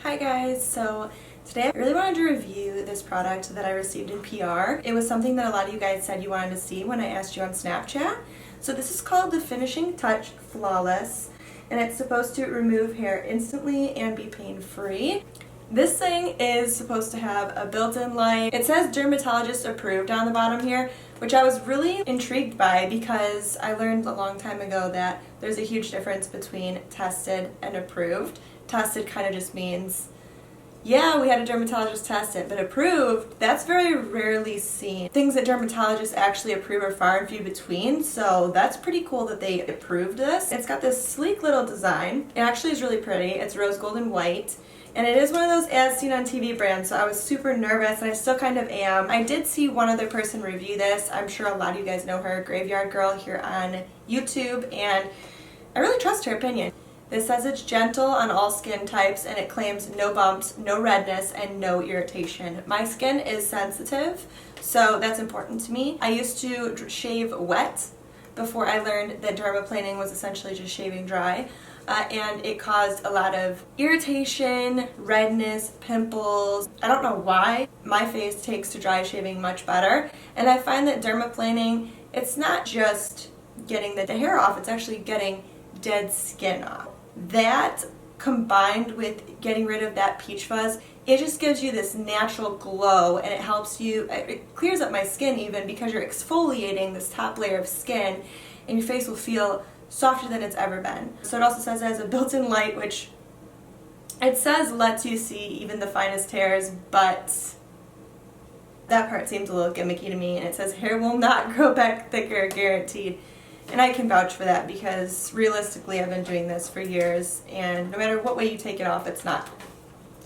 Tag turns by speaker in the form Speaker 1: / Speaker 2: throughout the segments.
Speaker 1: Hi guys, so today I really wanted to review this product that I received in PR. It was something that a lot of you guys said you wanted to see when I asked you on Snapchat. So this is called the Finishing Touch Flawless, and it's supposed to remove hair instantly and be pain-free. This thing is supposed to have a built-in light. It says dermatologist approved on the bottom here, which I was really intrigued by because I learned a long time ago that there's a huge difference between tested and approved. Tested kind of just means, yeah, we had a dermatologist test it, but approved, that's very rarely seen. Things that dermatologists actually approve are far and few between, so that's pretty cool that they approved this. It's got this sleek little design. It actually is really pretty. It's rose gold and white. And it is one of those as seen on TV brands, so I was super nervous, and I still kind of am. I did see one other person review this. I'm sure a lot of you guys know her, Graveyard Girl, here on YouTube, and I really trust her opinion. This says it's gentle on all skin types, and it claims no bumps, no redness, and no irritation. My skin is sensitive, so that's important to me. I used to shave wet before I learned that dermaplaning was essentially just shaving dry. And it caused a lot of irritation, redness, pimples. I don't know why. My face takes to dry shaving much better. And I find that dermaplaning, it's not just getting the hair off, it's actually getting dead skin off. That combined with getting rid of that peach fuzz, it just gives you this natural glow, and it helps you, it clears up my skin even because you're exfoliating this top layer of skin, and your face will feel softer than it's ever been. So it also says it has a built-in light, which it says lets you see even the finest hairs, but that part seems a little gimmicky to me. And it says hair will not grow back thicker, guaranteed. And I can vouch for that because realistically I've been doing this for years, and no matter what way you take it off, it's not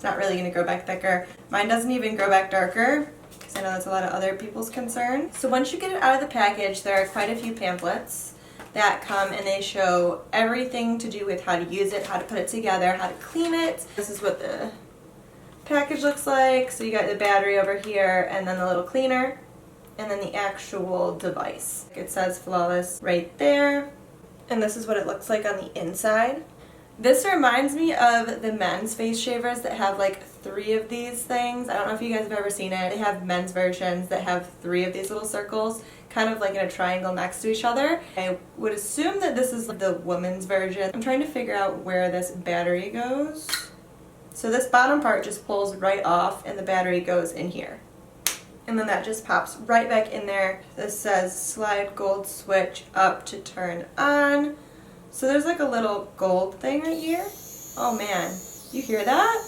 Speaker 1: really going to grow back thicker. Mine doesn't even grow back darker, because I know that's a lot of other people's concern. So once you get it out of the package, there are quite a few pamphlets that come, and they show everything to do with how to use it, how to put it together, how to clean it. This is what the package looks like. So you got the battery over here, and then the little cleaner, and then the actual device. It says Flawless right there, and this is what it looks like on the inside. This reminds me of the men's face shavers that have like 3 of these things. I don't know if you guys have ever seen it. They have men's versions that have 3 of these little circles, kind of like in a triangle next to each other. I would assume that this is the women's version. I'm trying to figure out where this battery goes. So this bottom part just pulls right off, and the battery goes in here. And then that just pops right back in there. This says slide gold switch up to turn on. So there's like a little gold thing right here. Oh man, you hear that?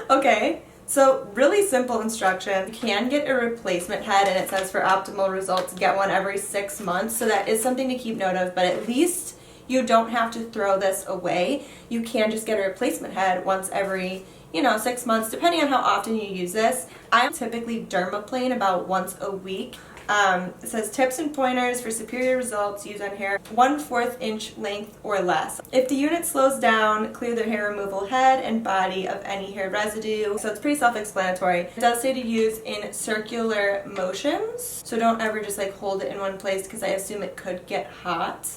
Speaker 1: Okay, so really simple instruction. You can get a replacement head, and it says for optimal results, get one every 6 months. So that is something to keep note of, but at least you don't have to throw this away. You can just get a replacement head once every 6 months, depending on how often you use this. I typically dermaplane about once a week. It says tips and pointers for superior results, use on hair 1/4 inch length or less. If the unit slows down, clear the hair removal head and body of any hair residue. So it's pretty self-explanatory. It does say to use in circular motions, so don't ever just like hold it in one place because I assume it could get hot.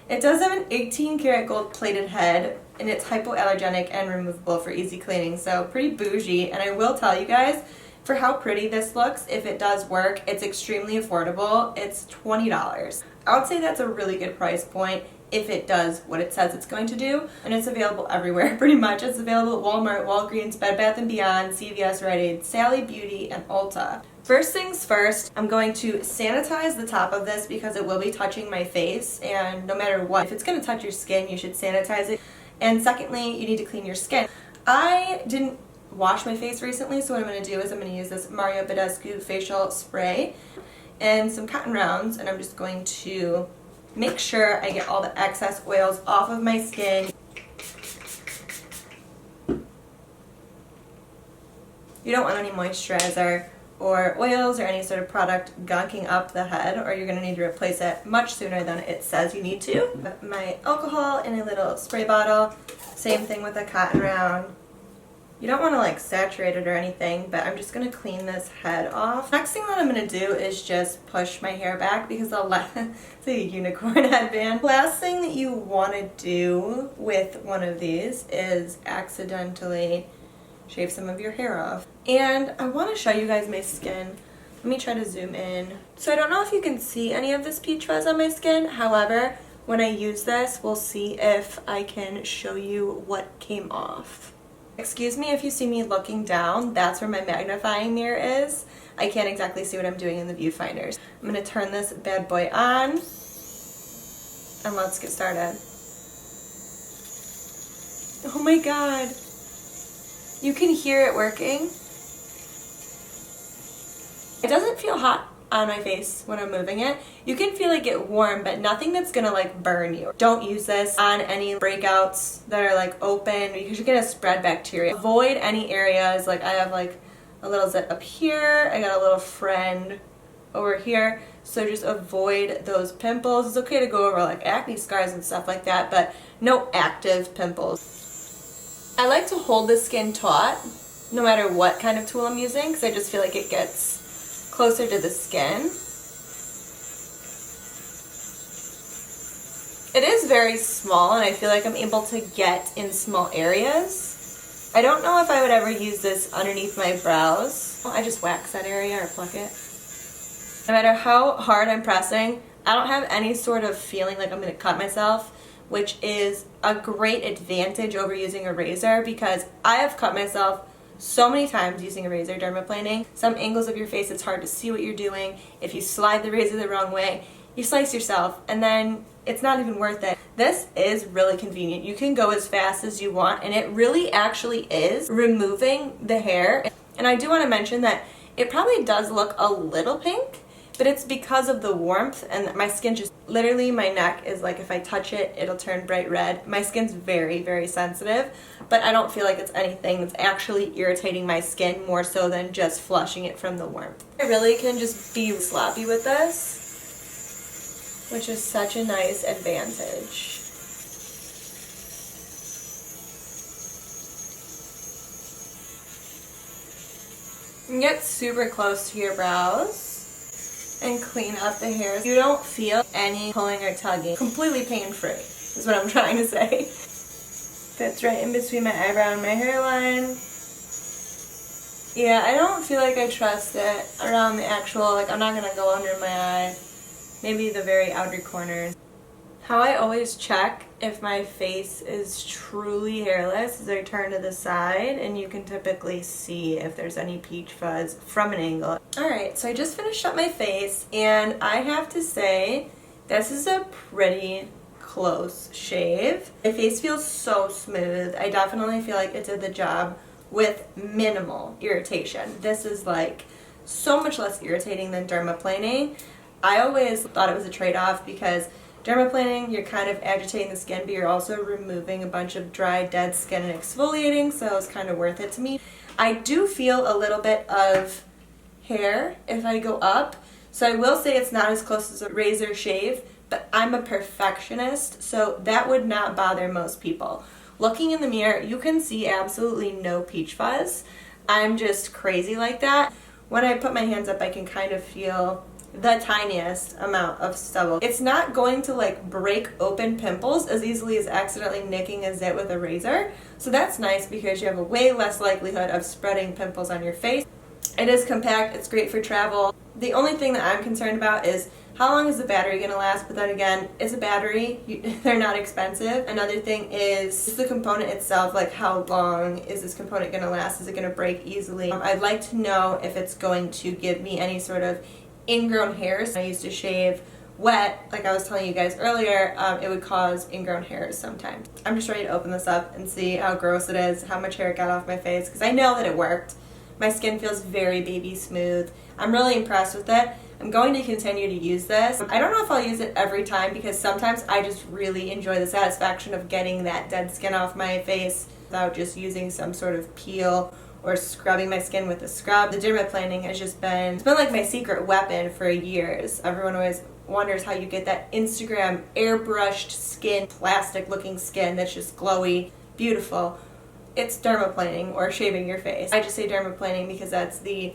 Speaker 1: It does have an 18 karat gold plated head, and it's hypoallergenic and removable for easy cleaning, so pretty bougie. And I will tell you guys, for how pretty this looks, if it does work, it's extremely affordable. It's $20. I would say that's a really good price point if it does what it says it's going to do. And it's available everywhere, pretty much. It's available at Walmart, Walgreens, Bed Bath & Beyond, CVS, Rite Aid, Sally Beauty, and Ulta. First things first, I'm going to sanitize the top of this because it will be touching my face, and no matter what, if it's going to touch your skin, you should sanitize it. And secondly, you need to clean your skin. I didn't wash my face recently, so what I'm going to do is I'm going to use this Mario Badescu facial spray and some cotton rounds, and I'm just going to make sure I get all the excess oils off of my skin. You don't want any moisturizer or oils or any sort of product gunking up the head, or you're going to need to replace it much sooner than it says you need to. My alcohol in a little spray bottle, same thing with a cotton round. You don't want to like saturate it or anything, but I'm just going to clean this head off. Next thing that I'm going to do is just push my hair back because I'll let it's a unicorn headband. Last thing that you want to do with one of these is accidentally shave some of your hair off. And I want to show you guys my skin. Let me try to zoom in. So I don't know if you can see any of this peach fuzz on my skin. However, when I use this, we'll see if I can show you what came off. Excuse me if you see me looking down, that's where my magnifying mirror is. I can't exactly see what I'm doing in the viewfinders. I'm going to turn this bad boy on and let's get started. Oh my god. You can hear it working. It doesn't feel hot on my face when I'm moving it. You can feel it get warm, but nothing that's gonna like burn you. Don't use this on any breakouts that are like open because you're gonna spread bacteria. Avoid any areas, like I have like a little zit up here, I got a little friend over here, so just avoid those pimples. It's okay to go over like acne scars and stuff like that, but no active pimples. I like to hold the skin taut no matter what kind of tool I'm using because I just feel like it gets closer to the skin. It is very small and I feel like I'm able to get in small areas. I don't know if I would ever use this underneath my brows. I just wax that area or pluck it. No matter how hard I'm pressing, I don't have any sort of feeling like I'm going to cut myself, which is a great advantage over using a razor because I have cut myself so many times using a razor dermaplaning. Some angles of your face it's hard to see what you're doing. If you slide the razor the wrong way, you slice yourself and then it's not even worth it. This is really convenient. You can go as fast as you want and it really actually is removing the hair. And I do want to mention that it probably does look a little pink, but it's because of the warmth and my skin just, literally my neck is like if I touch it, it'll turn bright red. My skin's very, very sensitive, but I don't feel like it's anything that's actually irritating my skin more so than just flushing it from the warmth. I really can just be sloppy with this, which is such a nice advantage. You can get super close to your brows and clean up the hair. You don't feel any pulling or tugging. Completely pain-free is what I'm trying to say. Fits right in between my eyebrow and my hairline. Yeah, I don't feel like I trust it around the actual, like I'm not gonna go under my eye. Maybe the very outer corners. How I always check if my face is truly hairless is I turn to the side and you can typically see if there's any peach fuzz from an angle. Alright, so I just finished up my face and I have to say this is a pretty close shave. My face feels so smooth. I definitely feel like it did the job with minimal irritation. This is like so much less irritating than dermaplaning. I always thought it was a trade-off because dermaplaning, you're kind of agitating the skin, but you're also removing a bunch of dry, dead skin and exfoliating, so it's kind of worth it to me. I do feel a little bit of hair if I go up, so I will say it's not as close as a razor shave, but I'm a perfectionist, so that would not bother most people. Looking in the mirror, you can see absolutely no peach fuzz. I'm just crazy like that. When I put my hands up, I can kind of feel the tiniest amount of stubble. It's not going to like break open pimples as easily as accidentally nicking a zit with a razor. So that's nice because you have a way less likelihood of spreading pimples on your face. It is compact, it's great for travel. The only thing that I'm concerned about is how long is the battery going to last, but then again, it's a battery, they're not expensive. Another thing is the component itself, like how long is this component going to last? Is it going to break easily? I'd like to know if it's going to give me any sort of ingrown hairs. I used to shave wet, like I was telling you guys earlier, it would cause ingrown hairs sometimes. I'm just ready to open this up and see how gross it is, how much hair it got off my face, because I know that it worked. My skin feels very baby smooth. I'm really impressed with it. I'm going to continue to use this. I don't know if I'll use it every time because sometimes I just really enjoy the satisfaction of getting that dead skin off my face without just using some sort of peel or scrubbing my skin with a scrub. The dermaplaning has just been, it's been like my secret weapon for years. Everyone always wonders how you get that Instagram airbrushed skin, plastic looking skin that's just glowy, beautiful. It's dermaplaning or shaving your face. I just say dermaplaning because that's the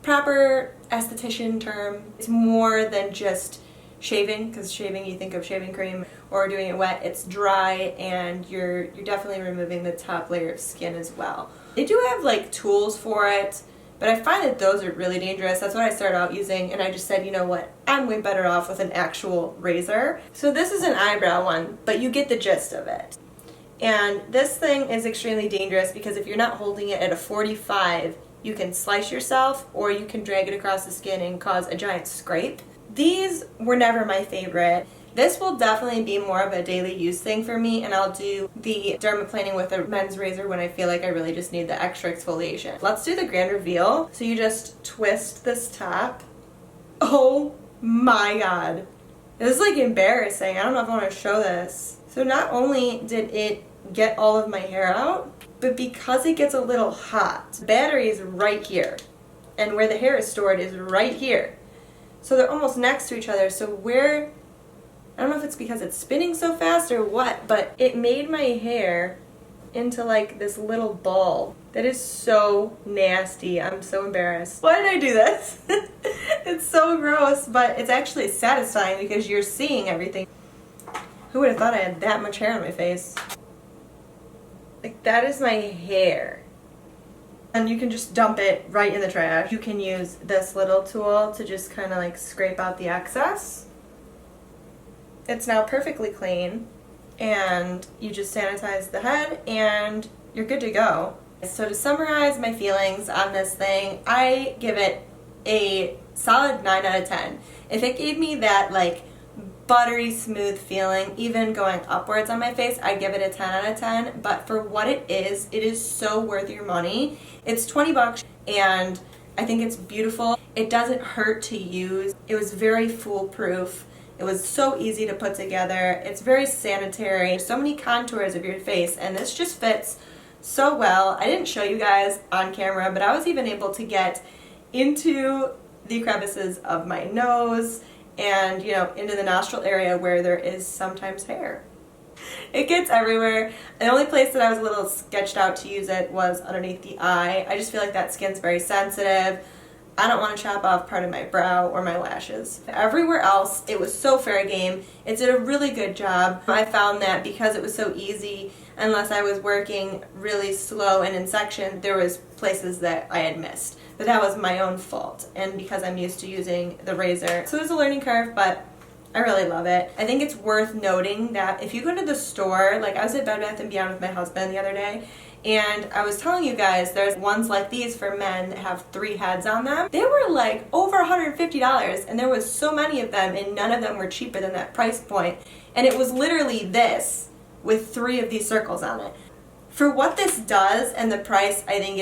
Speaker 1: proper esthetician term. It's more than just shaving, because shaving, you think of shaving cream or doing it wet. It's dry and you're definitely removing the top layer of skin as well. They do have like tools for it, but I find that those are really dangerous. That's what I started out using, and I just said, you know what, I'm way better off with an actual razor. So this is an eyebrow one, but you get the gist of it. And this thing is extremely dangerous because if you're not holding it at a 45, you can slice yourself or you can drag it across the skin and cause a giant scrape. These were never my favorite. This will definitely be more of a daily use thing for me, and I'll do the dermaplaning with a men's razor when I feel like I really just need the extra exfoliation. Let's do the grand reveal. So you just twist this top. Oh my god. This is like embarrassing. I don't know if I want to show this. So not only did it get all of my hair out, but because it gets a little hot, the battery is right here, and where the hair is stored is right here. So they're almost next to each other, so where, I don't know if it's because it's spinning so fast or what, but it made my hair into like this little ball. That is so nasty. I'm so embarrassed. Why did I do this? It's so gross, but it's actually satisfying because you're seeing everything. Who would have thought I had that much hair on my face? Like, that is my hair. And you can just dump it right in the trash. You can use this little tool to just kind of like scrape out the excess. It's now perfectly clean, and you just sanitize the head and you're good to go. So to summarize my feelings on this thing, I give it a solid 9 out of 10. If it gave me that like buttery smooth feeling even going upwards on my face, I'd give it a 10 out of 10. But for what it is so worth your money. It's 20 bucks and I think it's beautiful. It doesn't hurt to use. It was very foolproof. It was so easy to put together. It's very sanitary. So many contours of your face, and this just fits so well. I didn't show you guys on camera, but I was even able to get into the crevices of my nose and, you know, into the nostril area where there is sometimes hair. It gets everywhere. The only place that I was a little sketched out to use it was underneath the eye. I just feel like that skin's very sensitive. I don't want to chop off part of my brow or my lashes. Everywhere else, it was so fair game. It did a really good job. I found that because it was so easy, unless I was working really slow and in section, there was places that I had missed. But that was my own fault, and because I'm used to using the razor. So it was a learning curve, but I really love it. I think it's worth noting that if you go to the store, like I was at Bed Bath & Beyond with my husband the other day, and I was telling you guys there's ones like these for men that have 3 heads on them. They were like over $150, and there was so many of them, and none of them were cheaper than that price point. And it was literally this with 3 of these circles on it. For what this does and the price, I think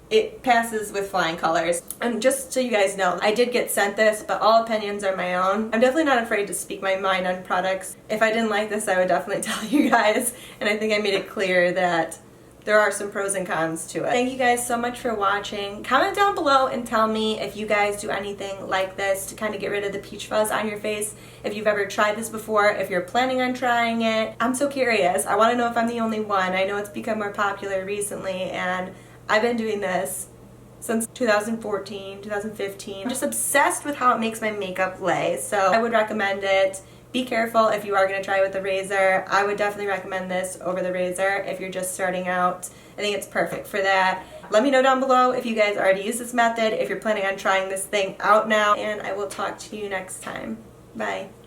Speaker 1: it passes with flying colors. And just so you guys know, I did get sent this, but all opinions are my own. I'm definitely not afraid to speak my mind on products. If I didn't like this, I would definitely tell you guys. And I think I made it clear that there are some pros and cons to it. Thank you guys so much for watching. Comment down below and tell me if you guys do anything like this to kind of get rid of the peach fuzz on your face. If you've ever tried this before, if you're planning on trying it. I'm so curious. I want to know if I'm the only one. I know it's become more popular recently, and I've been doing this since 2014, 2015. I'm just obsessed with how it makes my makeup lay, so I would recommend it. Be careful if you are going to try with the razor. I would definitely recommend this over the razor if you're just starting out. I think it's perfect for that. Let me know down below if you guys already use this method, if you're planning on trying this thing out now, and I will talk to you next time. Bye.